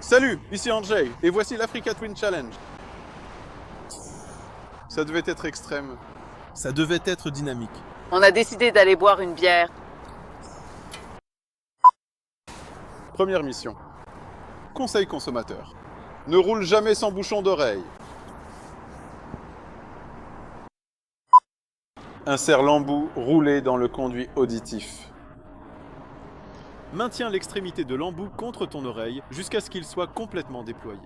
Salut, ici Andrzej, et voici l'Africa Twin Challenge. Ça devait être extrême. Ça devait être dynamique. On a décidé d'aller boire une bière. Première mission. Conseil consommateur. Ne roule jamais sans bouchon d'oreille. Insère l'embout roulé dans le conduit auditif. Maintiens l'extrémité de l'embout contre ton oreille jusqu'à ce qu'il soit complètement déployé.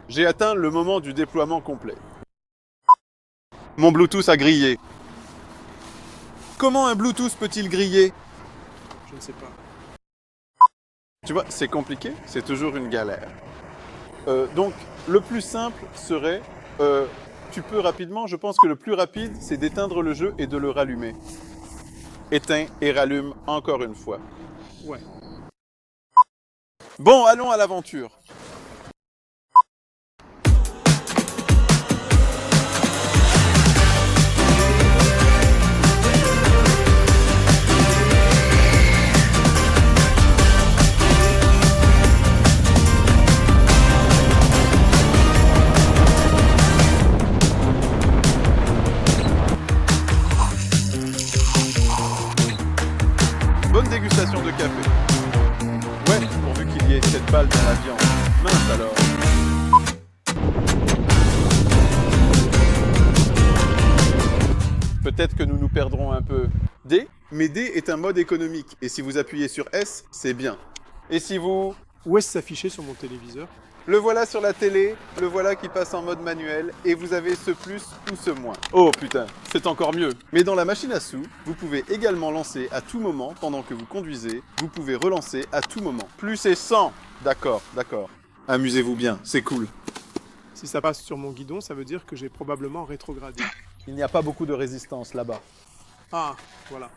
J'ai atteint le moment du déploiement complet. Mon Bluetooth a grillé. Comment un Bluetooth peut-il griller? Je ne sais pas. Tu vois, c'est compliqué, c'est toujours une galère. Donc, le plus simple serait, tu peux rapidement, je pense que le plus rapide, c'est d'éteindre le jeu et de le rallumer. Éteins et rallume encore une fois. Ouais. Bon, allons à l'aventure. Bonne dégustation de café. Ouais, pourvu qu'il y ait cette balle dans la viande. Mince alors. Peut-être que nous nous perdrons un peu. D, mais D est un mode économique. Et si vous appuyez sur S, c'est bien. Et si vous... Où est-ce s'afficher sur mon téléviseur? Le voilà sur la télé, le voilà qui passe en mode manuel, et vous avez ce plus ou ce moins. Oh putain, c'est encore mieux. Mais dans la machine à sous, vous pouvez également lancer à tout moment pendant que vous conduisez, vous pouvez relancer à tout moment. Plus et 100. D'accord, d'accord. Amusez-vous bien, c'est cool. Si ça passe sur mon guidon, ça veut dire que j'ai probablement rétrogradé. Il n'y a pas beaucoup de résistance là-bas. Ah, voilà.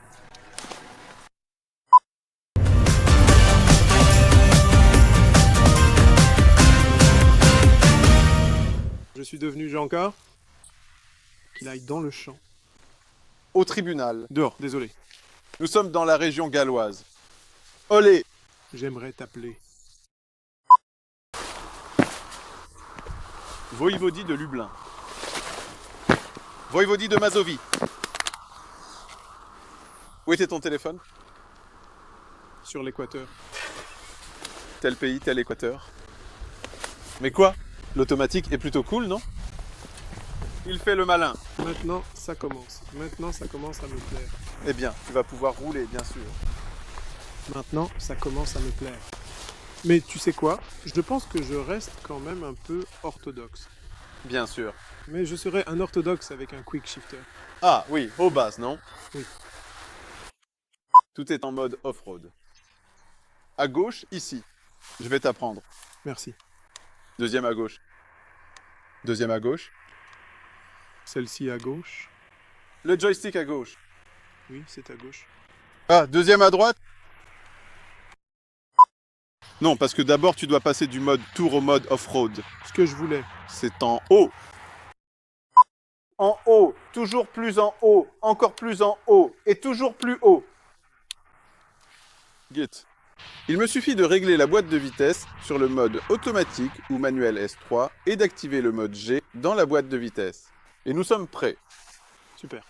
Je suis devenu Jean-Car. Qu'il aille dans le champ. Au tribunal. Dehors, désolé. Nous sommes dans la région galloise. Olé! J'aimerais t'appeler. Voïvodie de Lublin. Voïvodie de Mazovie. Où était ton téléphone? Sur l'équateur. Tel pays, tel équateur. Mais quoi? L'automatique est plutôt cool, non? Il fait le malin. Maintenant, ça commence. Maintenant, ça commence à me plaire. Eh bien, tu vas pouvoir rouler, bien sûr. Maintenant, ça commence à me plaire. Mais tu sais quoi? Je pense que je reste quand même un peu orthodoxe. Bien sûr. Mais je serais un orthodoxe avec un quick shifter. Ah oui, aux bases, non? Oui. Tout est en mode off-road. À gauche, ici. Je vais t'apprendre. Merci. Deuxième à gauche. Deuxième à gauche. Celle-ci à gauche. Le joystick à gauche. Oui, c'est à gauche. Ah, deuxième à droite. Non, parce que d'abord, tu dois passer du mode tour au mode off-road. Ce que je voulais. C'est en haut. En haut, toujours plus en haut, encore plus en haut, et toujours plus haut. Git. Il me suffit de régler la boîte de vitesse sur le mode automatique ou manuel S3 et d'activer le mode G dans la boîte de vitesse. Et nous sommes prêts. Super.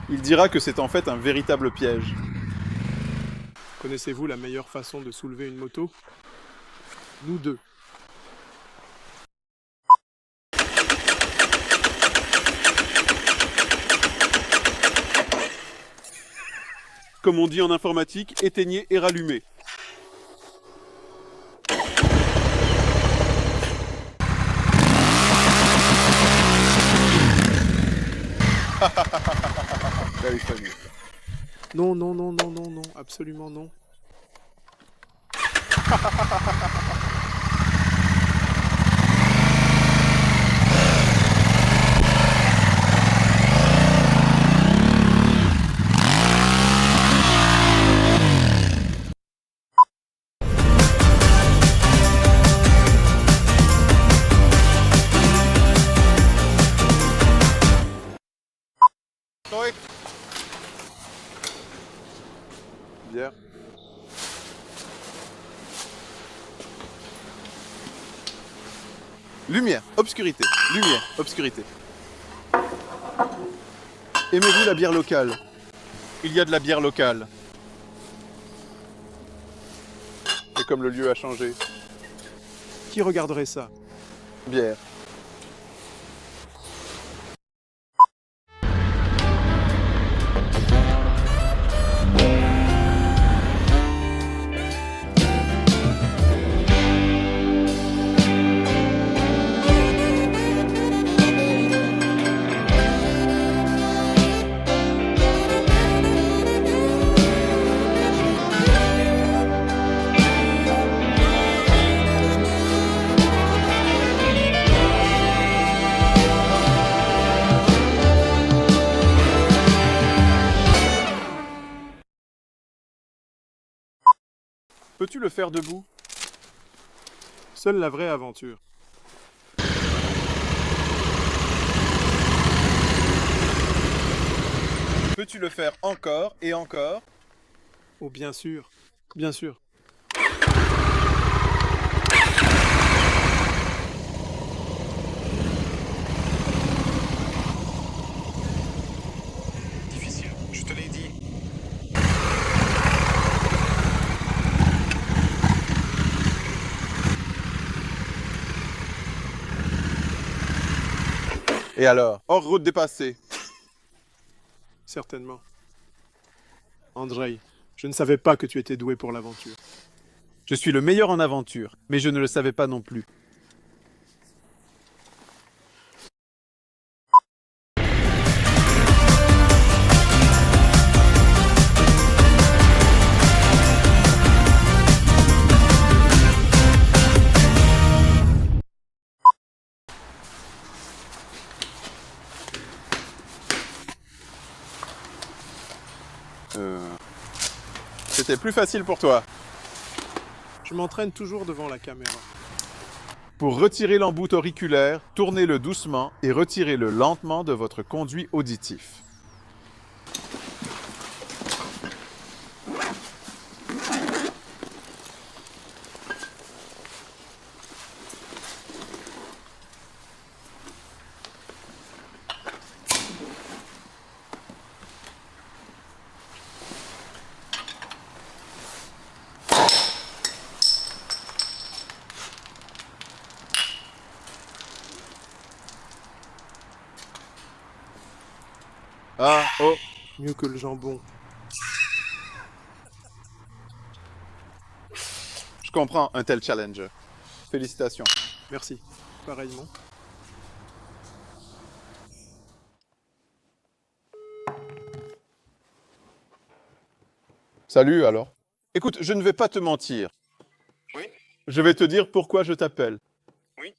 Il dira que c'est en fait un véritable piège. Connaissez-vous la meilleure façon de soulever une moto? Nous deux. Comme on dit en informatique, éteignez et rallumez. Non, non, non, non, non, non, absolument non. Stoïque. Bière. Lumière, obscurité, lumière, obscurité. Aimez-vous la bière locale? Il y a de la bière locale. Et comme le lieu a changé. Qui regarderait ça? Bière. Peux-tu le faire debout? Seule la vraie aventure. Peux-tu le faire encore et encore? Oh, bien sûr, bien sûr. Difficile, je te l'ai dit. Et alors? Hors route dépassée. Certainement. Andrei, je ne savais pas que tu étais doué pour l'aventure. Je suis le meilleur en aventure, mais je ne le savais pas non plus. C'était plus facile pour toi. Je m'entraîne toujours devant la caméra. Pour retirer l'embout auriculaire, tournez-le doucement et retirez-le lentement de votre conduit auditif. Ah, oh, Mieux que le jambon. je comprends un tel challenge. Félicitations. Merci. Pareillement. Salut alors. Écoute, je ne vais pas te mentir. Oui, Je vais te dire pourquoi je t'appelle. oui.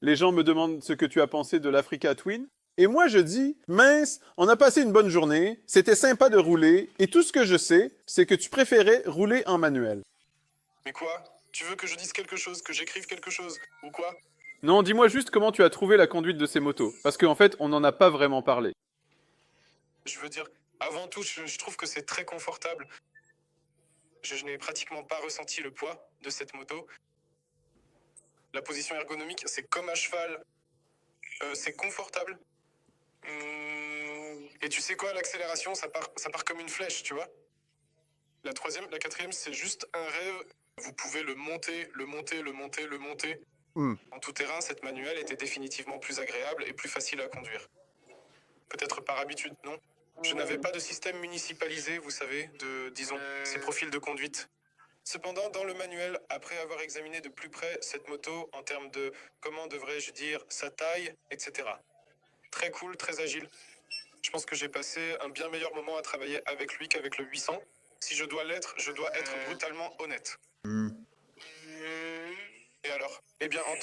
Les gens me demandent ce que tu as pensé de l'Africa Twin. Et moi je dis, mince, on a passé une bonne journée, c'était sympa de rouler, et tout ce que je sais, c'est que tu préférais rouler en manuel. Mais quoi? Tu veux que je dise quelque chose, que j'écrive quelque chose, ou quoi? Non, dis-moi juste comment tu as trouvé la conduite de ces motos. Parce qu'en fait, on n'en a pas vraiment parlé. Je veux dire, avant tout, je trouve que c'est très confortable. Je n'ai pratiquement pas ressenti le poids de cette moto. La position ergonomique, c'est comme à cheval. C'est confortable. Et tu sais quoi, l'accélération, ça part comme une flèche, tu vois. La quatrième, c'est juste un rêve. Vous pouvez le monter, le monter, le monter, le monter. En tout terrain, cette manuelle était définitivement plus agréable et plus facile à conduire. Peut-être par habitude, non? Je n'avais pas de système municipalisé, vous savez, disons, ces profils de conduite. Cependant, dans le manuel, après avoir examiné de plus près cette moto en termes de, comment devrais-je dire, sa taille, etc. Très cool, très agile. Je pense que j'ai passé un bien meilleur moment à travailler avec lui qu'avec le 800. Si je dois l'être, je dois être brutalement honnête. Et alors? Eh bien, en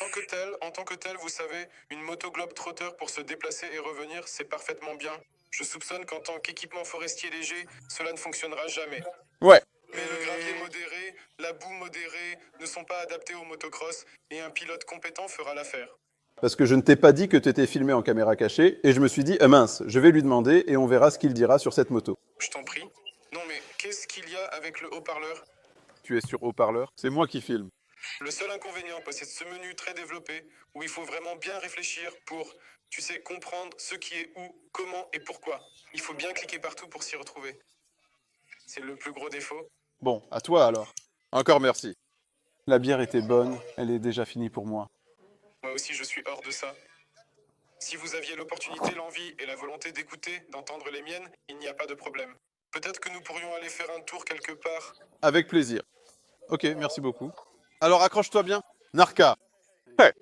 tant que tel, vous savez, une moto Globetrotter pour se déplacer et revenir, c'est parfaitement bien. Je soupçonne qu'en tant qu'équipement forestier léger, cela ne fonctionnera jamais. Ouais. Mais le gravier modéré, la boue modérée ne sont pas adaptés au motocross et un pilote compétent fera l'affaire. Parce que je ne t'ai pas dit que tu étais filmé en caméra cachée, et je me suis dit, ah mince, je vais lui demander et on verra ce qu'il dira sur cette moto. Je t'en prie. Non mais qu'est-ce qu'il y a avec le haut-parleur? Tu es sur haut-parleur? C'est moi qui filme. Le seul inconvénient possède ce menu très développé où il faut vraiment bien réfléchir pour, tu sais, comprendre ce qui est où, comment et pourquoi. Il faut bien cliquer partout pour s'y retrouver. C'est le plus gros défaut. Bon, à toi alors. Encore merci. La bière était bonne, elle est déjà finie pour moi. Moi aussi, je suis hors de ça. Si vous aviez l'opportunité, l'envie et la volonté d'écouter, d'entendre les miennes, il n'y a pas de problème. Peut-être que nous pourrions aller faire un tour quelque part. Avec plaisir. Ok, merci beaucoup. Alors accroche-toi bien. Narka. Hey.